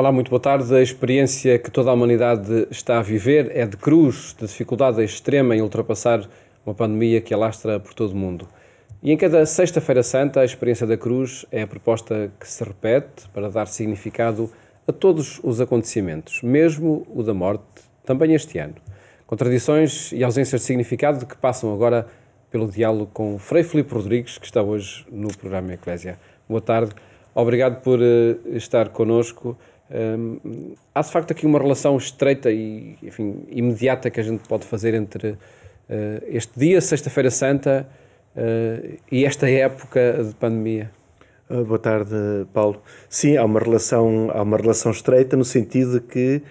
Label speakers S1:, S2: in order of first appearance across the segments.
S1: Olá, muito boa tarde. A experiência que toda a humanidade está a viver é de cruz, de dificuldade extrema em ultrapassar uma pandemia que alastra por todo o mundo. E em cada Sexta-feira Santa, a experiência da cruz é a proposta que se repete para dar significado a todos os acontecimentos, mesmo o da morte, também este ano. Contradições e ausências de significado que passam agora pelo diálogo com Frei Filipe Rodrigues, que está hoje no programa Eclésia. Boa tarde, obrigado por estar connosco. Há de facto aqui uma relação estreita e, enfim, imediata que a gente pode fazer entre este dia, Sexta-feira Santa, e esta época de pandemia.
S2: Boa tarde, Paulo. Sim, há uma relação estreita no sentido de que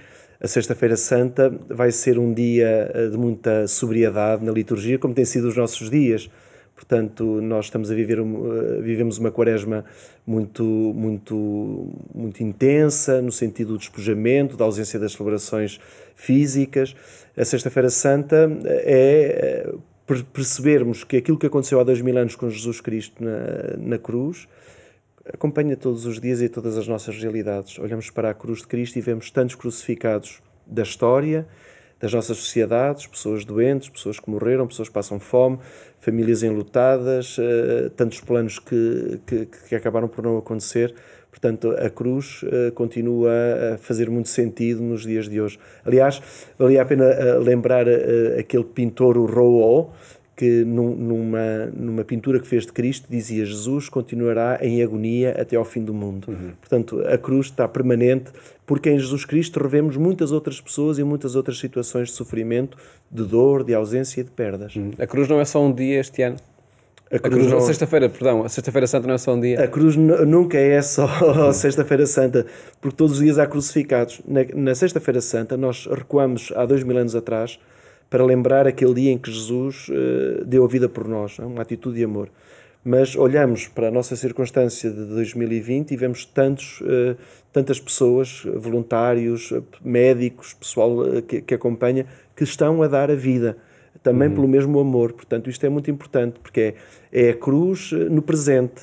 S2: a Sexta-feira Santa vai ser um dia de muita sobriedade na liturgia, como tem sido os nossos dias. Portanto, nós estamos a vivemos uma quaresma muito intensa, no sentido do despojamento, da ausência das celebrações físicas. A Sexta-feira Santa é percebermos que aquilo que aconteceu há 2000 anos com Jesus Cristo na cruz acompanha todos os dias e todas as nossas realidades. Olhamos para a cruz de Cristo e vemos tantos crucificados da história, das nossas sociedades, pessoas doentes, pessoas que morreram, pessoas que passam fome, famílias enlutadas, tantos planos que acabaram por não acontecer. Portanto, a cruz continua a fazer muito sentido nos dias de hoje. Aliás, valia a pena lembrar aquele pintor, o Rouault, que numa pintura que fez de Cristo dizia: Jesus continuará em agonia até ao fim do mundo. Portanto, a cruz está permanente, porque em Jesus Cristo revemos muitas outras pessoas e muitas outras situações de sofrimento, de dor, de ausência e de perdas.
S1: A cruz não é só um dia este ano? A Sexta-feira Santa não é só um dia?
S2: A cruz nunca é só Sexta-feira Santa, porque todos os dias há crucificados. Na Sexta-feira Santa nós recuamos há 2000 anos atrás para lembrar aquele dia em que Jesus deu a vida por nós, uma atitude de amor. Mas olhamos para a nossa circunstância de 2020 e vemos tantas pessoas, voluntários, médicos, pessoal que acompanha, que estão a dar a vida, também pelo mesmo amor. Portanto, isto é muito importante, porque é a cruz no presente.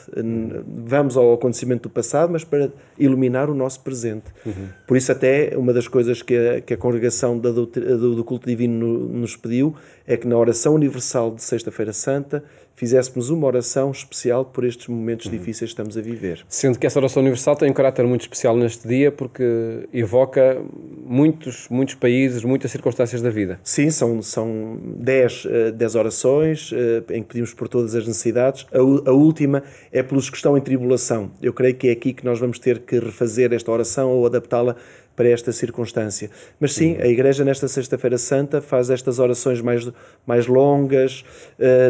S2: Vamos ao acontecimento do passado, mas para iluminar o nosso presente. Por isso, até uma das coisas que a congregação do culto divino nos pediu é que na oração universal de Sexta-feira Santa fizéssemos uma oração especial por estes momentos difíceis que estamos a viver.
S1: Sendo que essa oração universal tem um caráter muito especial neste dia, porque evoca muitos países, muitas circunstâncias da vida.
S2: Sim, são 10 orações em que pedimos por todas as necessidades. A última é pelos que estão em tribulação. Eu creio que é aqui que nós vamos ter que refazer esta oração ou adaptá-la para esta circunstância. Mas sim, a Igreja nesta Sexta-feira Santa faz estas orações mais longas,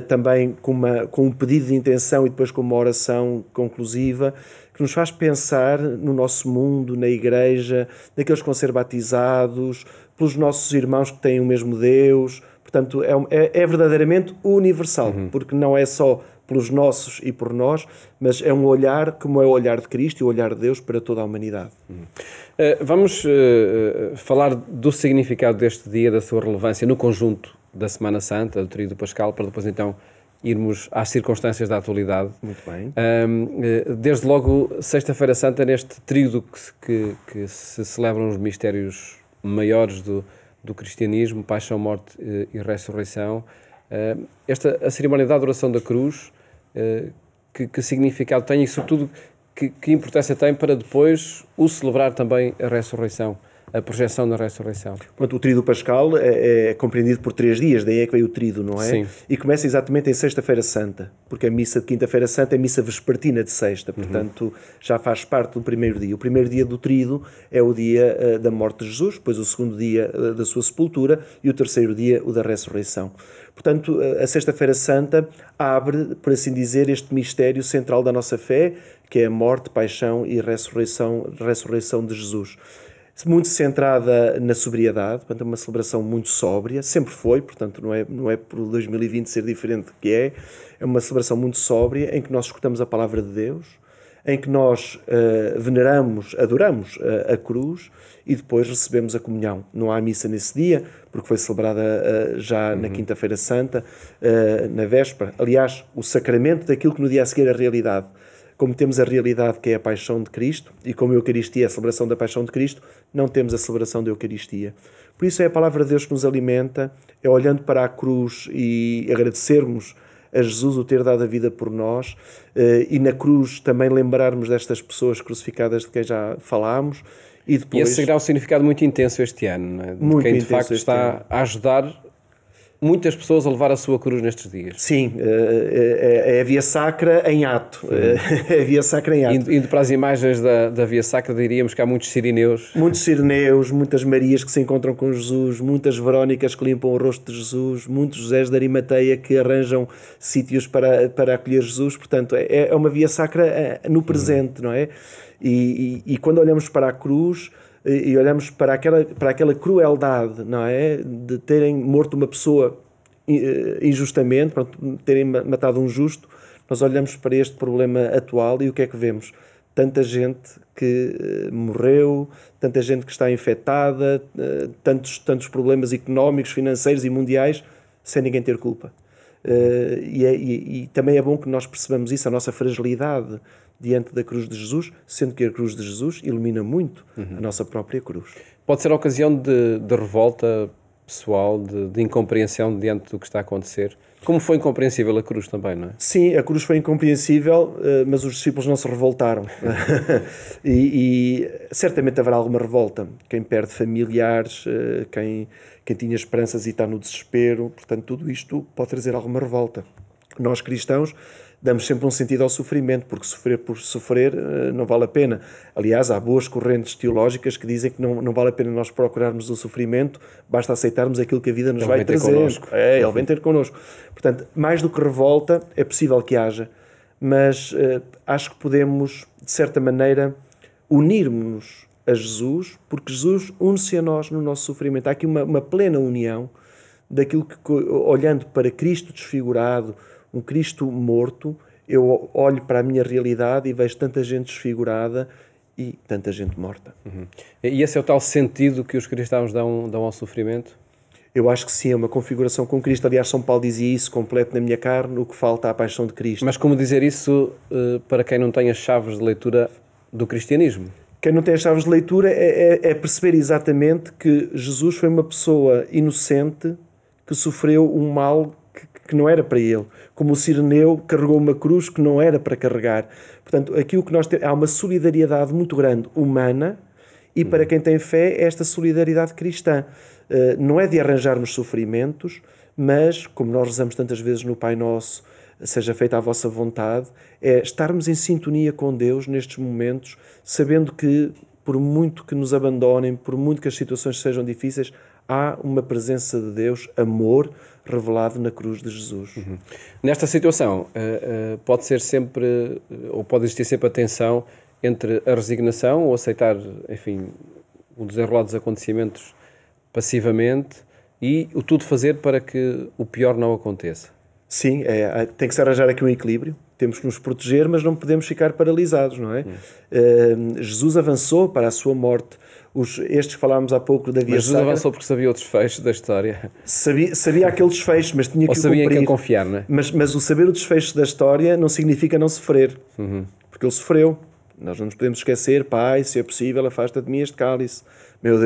S2: também com um pedido de intenção e depois com uma oração conclusiva, que nos faz pensar no nosso mundo, na Igreja, naqueles que vão ser batizados, pelos nossos irmãos que têm o mesmo Deus. Portanto, é verdadeiramente universal, porque não é só pelos nossos e por nós, mas é um olhar como é o olhar de Cristo e o olhar de Deus para toda a humanidade.
S1: Vamos falar do significado deste dia, da sua relevância no conjunto da Semana Santa, do Tríduo Pascal, para depois então irmos às circunstâncias da atualidade.
S2: Muito bem.
S1: Desde logo, Sexta-feira Santa, neste tríduo que se celebram os mistérios maiores do cristianismo, paixão, morte e ressurreição, a cerimónia da adoração da cruz, que significado tem e, sobretudo, que importância tem para depois o celebrar também a ressurreição, a projeção da ressurreição?
S2: Pronto, o Tríduo Pascal é compreendido por 3 dias, daí é que veio o Tríduo, não é?
S1: Sim.
S2: E começa exatamente em Sexta-feira Santa, porque a missa de Quinta-feira Santa é a missa vespertina de Sexta, portanto já faz parte do primeiro dia. O primeiro dia do Tríduo é o dia da morte de Jesus, depois o segundo dia da sua sepultura e o terceiro dia o da ressurreição. Portanto, a Sexta-feira Santa abre, por assim dizer, este mistério central da nossa fé, que é a morte, paixão e ressurreição de Jesus. Muito centrada na sobriedade, portanto é uma celebração muito sóbria, sempre foi, portanto não é por 2020 ser diferente do que é uma celebração muito sóbria, em que nós escutamos a palavra de Deus, em que nós adoramos a cruz e depois recebemos a comunhão. Não há missa nesse dia, porque foi celebrada já na Quinta-feira Santa, na véspera. Aliás, o sacramento daquilo que no dia a seguir é a realidade. como temos a realidade que é a paixão de Cristo, e como a Eucaristia é a celebração da paixão de Cristo, não temos a celebração da Eucaristia. Por isso é a palavra de Deus que nos alimenta, é olhando para a cruz e agradecermos a Jesus o ter dado a vida por nós, e na cruz também lembrarmos destas pessoas crucificadas de quem já falámos. E
S1: esse será um significado muito intenso este ano, não é? De quem de facto está a ajudar muitas pessoas a levar a sua cruz nestes dias.
S2: Sim, é a Via Sacra em ato. É a Via Sacra em ato.
S1: Indo para as imagens da Via Sacra, diríamos que há muitos sirineus.
S2: Muitos sirineus, muitas Marias que se encontram com Jesus, muitas Verónicas que limpam o rosto de Jesus, muitos Josés de Arimateia que arranjam sítios para acolher Jesus. Portanto, é uma Via Sacra no presente, não é? E quando olhamos para a cruz e olhamos para aquela crueldade, não é? De terem morto uma pessoa injustamente, terem matado um justo, nós olhamos para este problema atual e o que é que vemos? Tanta gente que morreu, tanta gente que está infectada, tantos problemas económicos, financeiros e mundiais, sem ninguém ter culpa. E também é bom que nós percebamos isso, a nossa fragilidade diante da cruz de Jesus, sendo que a cruz de Jesus ilumina muito a nossa própria cruz.
S1: Pode ser a ocasião de revolta pessoal, de incompreensão diante do que está a acontecer. Como foi incompreensível a cruz também, não é?
S2: Sim, a cruz foi incompreensível, mas os discípulos não se revoltaram. e certamente haverá alguma revolta. Quem perde familiares, quem tinha esperanças e está no desespero, portanto, tudo isto pode trazer alguma revolta. Nós, cristãos, damos sempre um sentido ao sofrimento, porque sofrer por sofrer não vale a pena. Aliás, há boas correntes teológicas que dizem que não vale a pena nós procurarmos o sofrimento, basta aceitarmos aquilo que a vida nos vai trazer. Ele vem ter connosco. Portanto, mais do que revolta, é possível que haja, mas acho que podemos, de certa maneira, unirmos-nos a Jesus, porque Jesus une-se a nós no nosso sofrimento. Há aqui uma plena união daquilo que, olhando para Cristo desfigurado, um Cristo morto, eu olho para a minha realidade e vejo tanta gente desfigurada e tanta gente morta.
S1: E esse é o tal sentido que os cristãos dão ao sofrimento?
S2: Eu acho que sim, é uma configuração com Cristo. Aliás, São Paulo dizia isso, completo na minha carne, o que falta à paixão de Cristo.
S1: Mas como dizer isso para quem não tem as chaves de leitura do cristianismo?
S2: Quem não tem as chaves de leitura é perceber exatamente que Jesus foi uma pessoa inocente que sofreu um mal que não era para ele. Como o sireneu carregou uma cruz que não era para carregar. Portanto, aqui o que nós temos, há uma solidariedade muito grande humana e para quem tem fé é esta solidariedade cristã. Não é de arranjarmos sofrimentos, mas, como nós rezamos tantas vezes no Pai Nosso, seja feita a vossa vontade, é estarmos em sintonia com Deus nestes momentos, sabendo que, por muito que nos abandonem, por muito que as situações sejam difíceis, há uma presença de Deus, amor, revelado na cruz de Jesus.
S1: Nesta situação, pode ser sempre, ou pode existir sempre a tensão entre a resignação, ou aceitar, enfim, o desenrolar dos acontecimentos passivamente, e o tudo fazer para que o pior não aconteça.
S2: Sim, tem que se arranjar aqui um equilíbrio. Temos que nos proteger, mas não podemos ficar paralisados, não é? Jesus avançou para a sua morte. Estes que falámos há pouco da Via Sacra...
S1: Mas Jesus avançou porque sabia o desfecho da história.
S2: Sabia aquele desfecho, mas tinha que o cumprir.
S1: Ou sabia em quem confiar, não é?
S2: Mas o saber o desfecho da história não significa não sofrer. Porque ele sofreu. Nós não nos podemos esquecer. Pai, se é possível, afasta de mim este cálice. Meu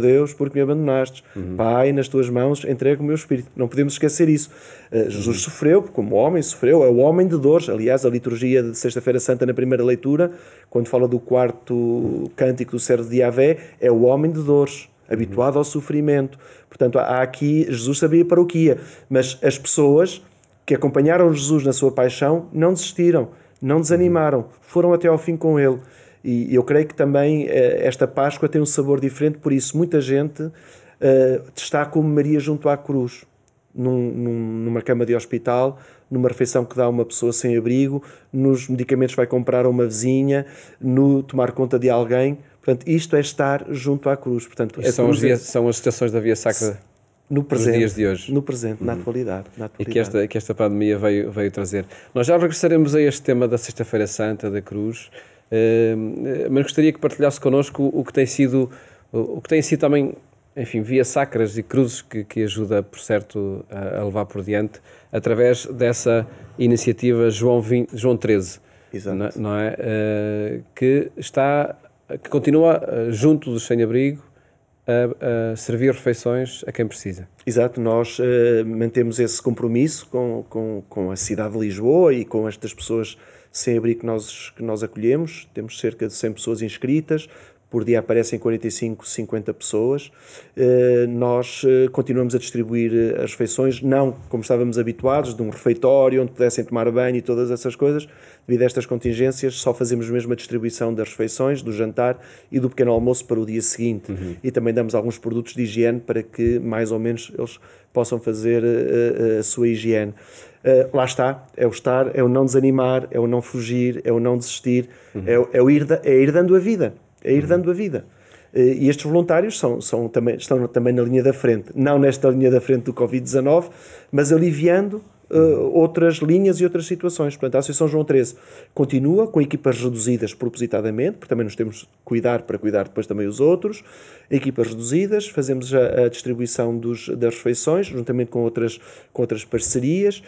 S2: Deus, porque me abandonastes. Pai, nas tuas mãos entrego o meu espírito. Não podemos esquecer isso. Jesus sofreu, como homem sofreu, é o homem de dores. Aliás, a liturgia de Sexta-feira Santa, na primeira leitura, quando fala do quarto cântico do servo de Yahvé, é o homem de dores, habituado ao sofrimento. Portanto, há aqui, Jesus sabia para o que ia, mas as pessoas que acompanharam Jesus na sua paixão não desistiram, não desanimaram, foram até ao fim com ele. E eu creio que também esta Páscoa tem um sabor diferente, por isso muita gente está como Maria junto à cruz, numa cama de hospital, numa refeição que dá a uma pessoa sem abrigo, nos medicamentos que vai comprar a uma vizinha, no tomar conta de alguém. Portanto, isto é estar junto à cruz. Portanto,
S1: são as estações da Via Sacra
S2: no presente,
S1: nos dias de hoje.
S2: No presente, na atualidade.
S1: E que esta pandemia veio trazer. Nós já regressaremos a este tema da Sexta-feira Santa, da cruz, mas gostaria que partilhasse connosco o que tem sido também, enfim, vias sacras e cruzes que ajuda, por certo, a levar por diante, através dessa iniciativa João 13.
S2: Exato.
S1: não é? Que continua junto dos sem-abrigo a servir refeições a quem precisa.
S2: Exato, nós mantemos esse compromisso com a cidade de Lisboa e com estas pessoas sem abrigo que nós acolhemos. Temos cerca de 100 pessoas inscritas, por dia aparecem 45, 50 pessoas. Nós continuamos a distribuir as refeições, não como estávamos habituados, de um refeitório onde pudessem tomar banho e todas essas coisas. Devido a estas contingências, só fazemos mesmo a distribuição das refeições, do jantar e do pequeno almoço para o dia seguinte. E também damos alguns produtos de higiene para que, mais ou menos, eles possam fazer a sua higiene. Lá está, é o estar, é o não desanimar, é o não fugir, é o não desistir, é ir dando a vida. É ir dando a vida. E estes voluntários estão também na linha da frente, não nesta linha da frente do Covid-19, mas aliviando outras linhas e outras situações. Portanto, a Associação João XIII continua com equipas reduzidas propositadamente, porque também nos temos de cuidar para cuidar depois também os outros. Equipas reduzidas, fazemos a distribuição das refeições, juntamente com outras parcerias,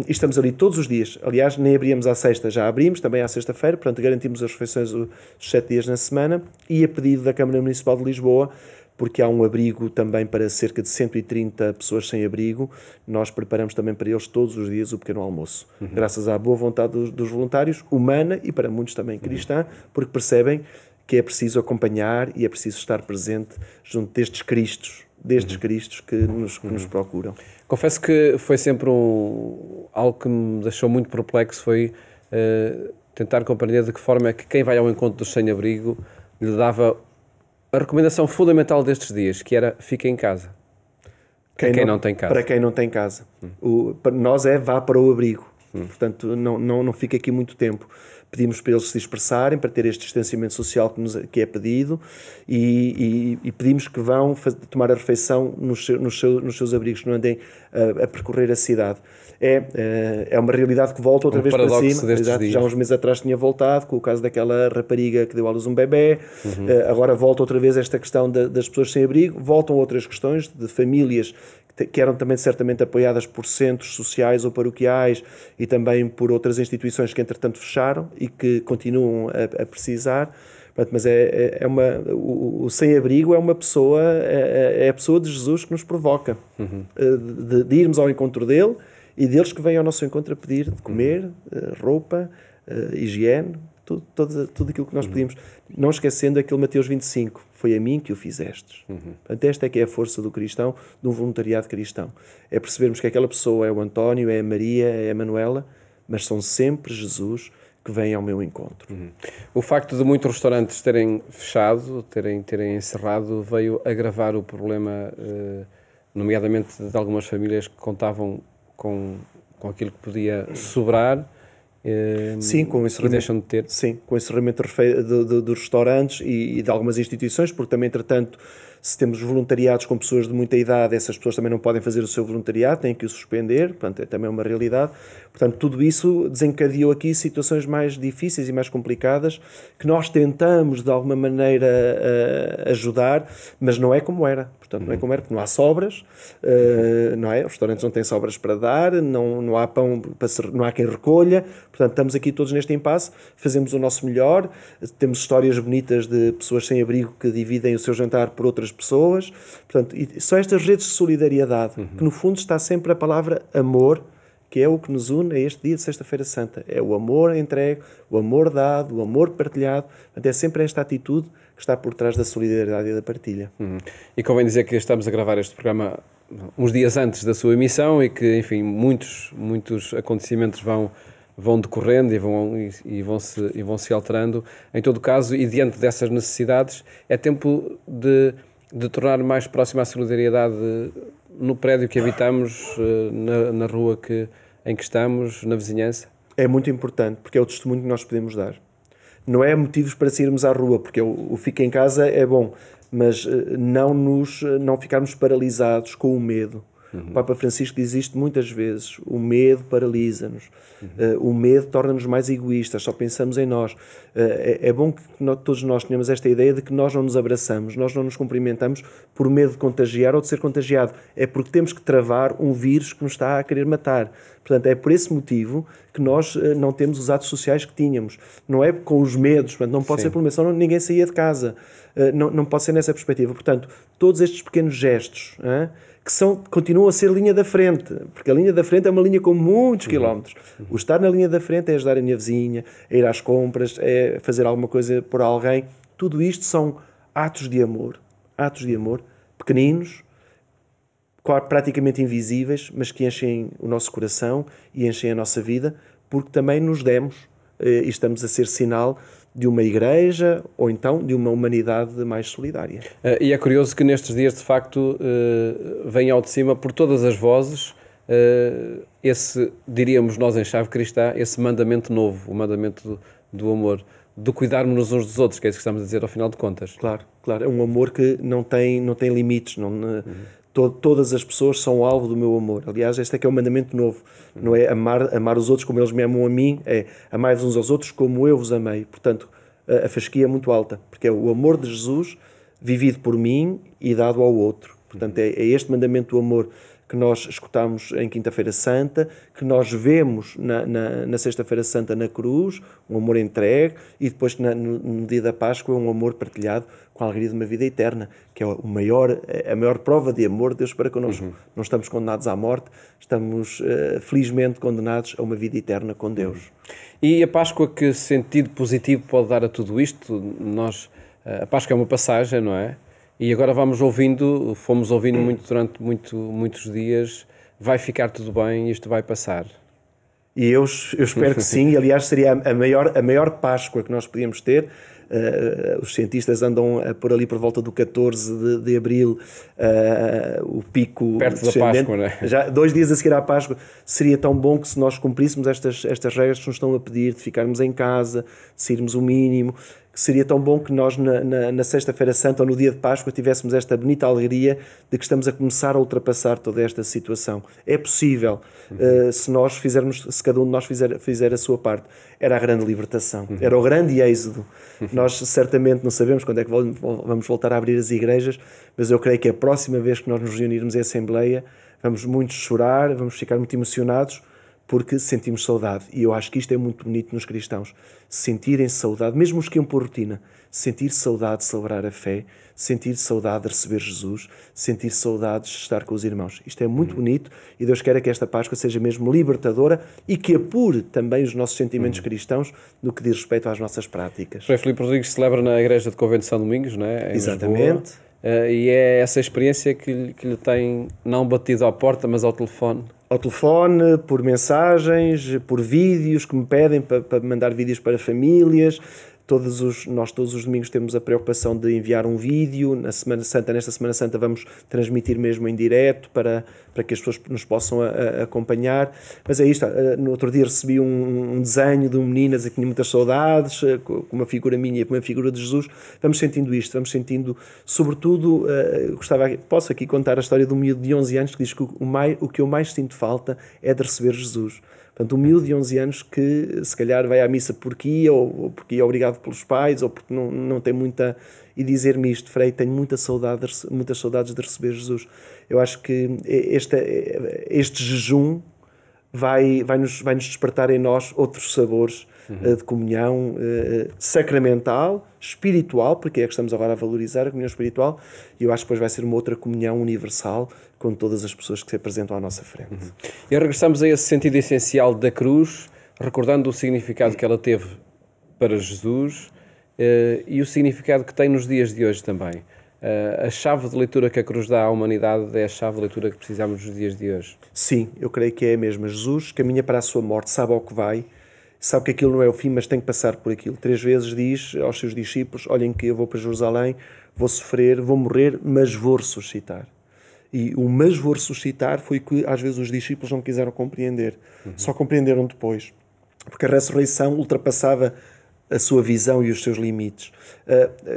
S2: e estamos ali todos os dias. Aliás, nem abríamos à sexta, já abrimos, também à sexta-feira, portanto garantimos as refeições os 7 dias na semana, e a pedido da Câmara Municipal de Lisboa, porque há um abrigo também para cerca de 130 pessoas sem abrigo, nós preparamos também para eles todos os dias o pequeno almoço. Graças à boa vontade dos voluntários, humana e para muitos também cristã, porque percebem que é preciso acompanhar e é preciso estar presente junto destes Cristos que nos procuram.
S1: Confesso que foi sempre algo que me deixou muito perplexo, foi tentar compreender de que forma é que quem vai ao encontro dos sem-abrigo lhe dava a recomendação fundamental destes dias, que era fique em casa. Para quem não tem casa.
S2: Para quem não tem casa. Para nós vá para o abrigo. Portanto, não fica aqui muito tempo. Pedimos para eles se dispersarem, para ter este distanciamento social que é pedido, e pedimos que vão tomar a refeição nos seus abrigos, que não andem a percorrer a cidade. É uma realidade que volta outra vez para cima. Exato, já uns meses atrás tinha voltado, com o caso daquela rapariga que deu à luz um bebê. Agora volta outra vez esta questão das pessoas sem abrigo. Voltam outras questões de famílias que eram também certamente apoiadas por centros sociais ou paroquiais e também por outras instituições que entretanto fecharam e que continuam a precisar. Mas o sem-abrigo é uma pessoa, é a pessoa de Jesus que nos provoca, de irmos ao encontro dele e deles que vêm ao nosso encontro a pedir de comer, roupa, higiene, tudo aquilo que nós pedimos. Não esquecendo aquele Mateus 25, foi a mim que o fizestes. Portanto, esta é que é a força do cristão, de um voluntariado cristão. É percebermos que aquela pessoa é o António, é a Maria, é a Manuela, mas são sempre Jesus que vem ao meu encontro.
S1: O facto de muitos restaurantes terem fechado, terem encerrado, veio agravar o problema, nomeadamente de algumas famílias que contavam com aquilo que podia sobrar.
S2: Sim, com o encerramento dos restaurantes e de algumas instituições, porque também, entretanto, se temos voluntariados com pessoas de muita idade, essas pessoas também não podem fazer o seu voluntariado, têm que o suspender, portanto, é também uma realidade. Portanto, tudo isso desencadeou aqui situações mais difíceis e mais complicadas, que nós tentamos, de alguma maneira, ajudar, mas não é como era. Portanto, não é como era, porque não há sobras, não é? Os restaurantes não têm sobras para dar, não há pão, não há quem recolha. Portanto, estamos aqui todos neste impasse, fazemos o nosso melhor, temos histórias bonitas de pessoas sem abrigo que dividem o seu jantar por outras pessoas. Portanto, e são estas redes de solidariedade, que no fundo está sempre a palavra amor, que é o que nos une a este dia de Sexta-feira Santa. É o amor entregue, o amor dado, o amor partilhado. Portanto, é sempre esta atitude que está por trás da solidariedade e da partilha.
S1: E convém dizer que estamos a gravar este programa uns dias antes da sua emissão e que, enfim, muitos acontecimentos vão decorrendo e vão se alterando. Em todo caso, e diante dessas necessidades, é tempo de tornar mais próxima a solidariedade no prédio que habitamos, na rua em que estamos, na vizinhança?
S2: É muito importante, porque é o testemunho que nós podemos dar. Não é motivos para sairmos à rua, porque o fica em casa é bom, mas não ficarmos paralisados com o medo, O Papa Francisco diz isto muitas vezes: o medo paralisa-nos, o medo torna-nos mais egoístas, só pensamos em nós. É bom que todos nós tenhamos esta ideia de que nós não nos abraçamos, nós não nos cumprimentamos por medo de contagiar ou de ser contagiado. É porque temos que travar um vírus que nos está a querer matar. Portanto, é por esse motivo que nós não temos os atos sociais que tínhamos. Não é com os medos, portanto, não pode ser por uma senão ninguém saía de casa. Não pode ser nessa perspectiva. Portanto, todos estes pequenos gestos que continuam a ser linha da frente, porque a linha da frente é uma linha com muitos quilómetros. O estar na linha da frente é ajudar a minha vizinha, é ir às compras, é fazer alguma coisa por alguém. Tudo isto são atos de amor, pequeninos, praticamente invisíveis, mas que enchem o nosso coração e enchem a nossa vida, porque também nos demos e estamos a ser sinal de uma igreja ou então de uma humanidade mais solidária.
S1: E é curioso que nestes dias, de facto, vem ao de cima por todas as vozes esse, diríamos nós em chave cristã, esse mandamento novo, o mandamento do amor, de cuidarmos uns dos outros, que é isso que estamos a dizer ao final de contas.
S2: Claro. É um amor que não tem limites, todas as pessoas são alvo do meu amor. Aliás, este é que é o mandamento novo. Não é amar os outros como eles me amam a mim, é amar-vos uns aos outros como eu vos amei. Portanto, a fasquia é muito alta, porque é o amor de Jesus vivido por mim e dado ao outro. Portanto, é este mandamento do amor que nós escutamos em Quinta-feira Santa, que nós vemos na Sexta-feira Santa na cruz, um amor entregue, e depois no dia da Páscoa um amor partilhado com a alegria de uma vida eterna, que é a maior prova de amor de Deus para connosco. Não estamos condenados à morte, estamos felizmente condenados a uma vida eterna com Deus.
S1: E a Páscoa, que sentido positivo pode dar a tudo isto? A Páscoa é uma passagem, não é? E agora fomos ouvindo muito durante muitos dias, vai ficar tudo bem, isto vai passar.
S2: E eu espero que sim, e aliás seria a maior Páscoa que nós podíamos ter. Os cientistas andam por ali por volta do 14 de abril, o pico
S1: perto da Páscoa, não é?
S2: Já 2 dias a seguir à Páscoa. Seria tão bom que se nós cumpríssemos estas regras que nos estão a pedir, de ficarmos em casa, de sairmos o mínimo, que seria tão bom que nós na Sexta-feira Santa ou no dia de Páscoa tivéssemos esta bonita alegria de que estamos a começar a ultrapassar toda esta situação. É possível, se cada um de nós fizer a sua parte. Era a grande libertação, era o grande êxodo. Nós certamente não sabemos quando é que vamos voltar a abrir as igrejas, mas eu creio que a próxima vez que nós nos reunirmos em Assembleia, vamos muito chorar, vamos ficar muito emocionados, porque sentimos saudade. E eu acho que isto é muito bonito nos cristãos. Sentirem saudade, mesmo os que iam por rotina, sentir saudade de celebrar a fé, sentir saudade de receber Jesus, sentir saudade de estar com os irmãos. Isto é muito bonito e Deus quer que esta Páscoa seja mesmo libertadora e que apure também os nossos sentimentos cristãos no que diz respeito às nossas práticas.
S1: Frei Filipe Rodrigues celebra na Igreja de Convento de São Domingos, não é?
S2: Exatamente.
S1: E é essa experiência que lhe tem não batido à porta, mas ao telefone.
S2: Ao telefone, por mensagens, por vídeos que me pedem para mandar vídeos para famílias. Nós todos os domingos temos a preocupação de enviar um vídeo. Nesta Semana Santa vamos transmitir mesmo em direto para que as pessoas nos possam acompanhar. Mas é isto, no outro dia recebi um desenho de um menino a dizer que tinha muitas saudades, com uma figura minha e com uma figura de Jesus. Vamos sentindo isto, sobretudo, posso aqui contar a história de um miúdo de 11 anos que diz que o que eu mais sinto falta é de receber Jesus. Portanto, um miúdo de 11 anos que se calhar vai à missa porque ia, ou porque ia obrigado pelos pais, ou porque não tem muita... E dizer-me isto, Frei, tenho muitas saudades de receber Jesus. Eu acho que este jejum vai-nos despertar em nós outros sabores de comunhão sacramental, espiritual, porque é que estamos agora a valorizar a comunhão espiritual, e eu acho que depois vai ser uma outra comunhão universal com todas as pessoas que se apresentam à nossa frente.
S1: E regressamos a esse sentido essencial da cruz, recordando o significado que ela teve para Jesus e o significado que tem nos dias de hoje também. A chave de leitura que a cruz dá à humanidade é a chave de leitura que precisamos nos dias de hoje.
S2: Sim, eu creio que é a mesma. Jesus caminha para a sua morte, sabe ao que vai, sabe que aquilo não é o fim, mas tem que passar por aquilo. 3 vezes diz aos seus discípulos: olhem que eu vou para Jerusalém, vou sofrer, vou morrer, mas vou ressuscitar. E o mas vou ressuscitar foi que às vezes os discípulos não quiseram compreender. Só compreenderam depois. Porque a ressurreição ultrapassava a sua visão e os seus limites.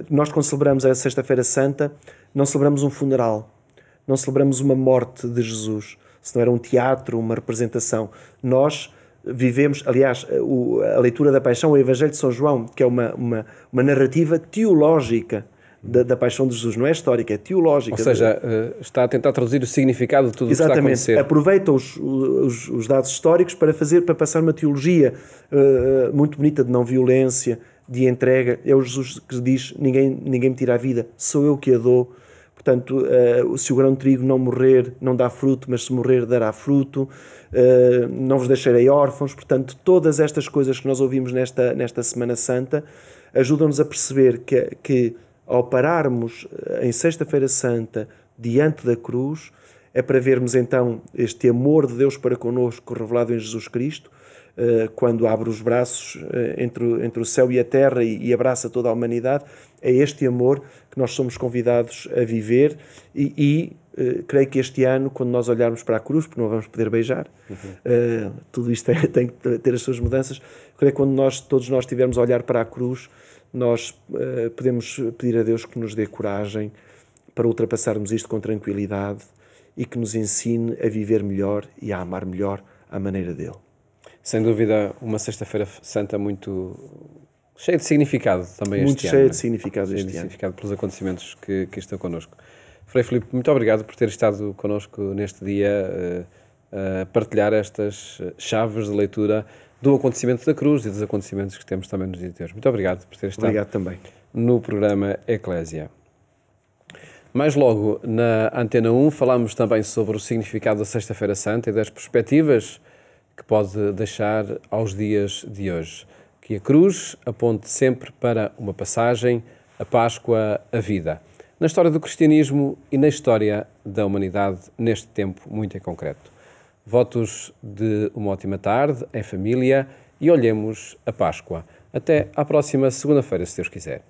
S2: Nós, quando celebramos a Sexta-feira Santa, não celebramos um funeral. não celebramos uma morte de Jesus, se não era um teatro, uma representação. Nós vivemos, aliás, a leitura da Paixão, o Evangelho de São João, que é uma narrativa teológica da Paixão de Jesus, não é histórica, é teológica.
S1: Ou seja, está a tentar traduzir o significado de tudo o que está a acontecer.
S2: Exatamente, aproveita os dados históricos para passar uma teologia muito bonita de não violência, de entrega. É o Jesus que diz, ninguém me tira a vida, sou eu que a dou. Portanto, se o grão de trigo não morrer, não dá fruto, mas se morrer, dará fruto. Não vos deixarei órfãos. Portanto, todas estas coisas que nós ouvimos nesta Semana Santa ajudam-nos a perceber que ao pararmos em Sexta-feira Santa diante da cruz, é para vermos então este amor de Deus para connosco revelado em Jesus Cristo, quando abre os braços entre o céu e a terra e abraça toda a humanidade. É este amor que nós somos convidados a viver e creio que este ano, quando nós olharmos para a cruz, porque não vamos poder beijar, tudo isto tem que ter as suas mudanças, creio que quando todos nós estivermos a olhar para a cruz, nós podemos pedir a Deus que nos dê coragem para ultrapassarmos isto com tranquilidade e que nos ensine a viver melhor e a amar melhor à maneira dele.
S1: Sem dúvida, uma Sexta-feira Santa muito cheia de significado também
S2: muito
S1: este ano.
S2: Muito cheia de significado este ano.
S1: Significado pelos acontecimentos que estão connosco. Frei Filipe, muito obrigado por ter estado connosco neste dia a partilhar estas chaves de leitura do acontecimento da cruz e dos acontecimentos que temos também nos dias de hoje. Muito obrigado por ter estado
S2: também
S1: no programa Eclésia. Mais logo, na Antena 1, falámos também sobre o significado da Sexta-feira Santa e das perspectivas que pode deixar aos dias de hoje. Que a cruz aponte sempre para uma passagem, a Páscoa, a vida. Na história do cristianismo e na história da humanidade, neste tempo muito em concreto. Votos de uma ótima tarde, em família, e olhemos a Páscoa. Até à próxima segunda-feira, se Deus quiser.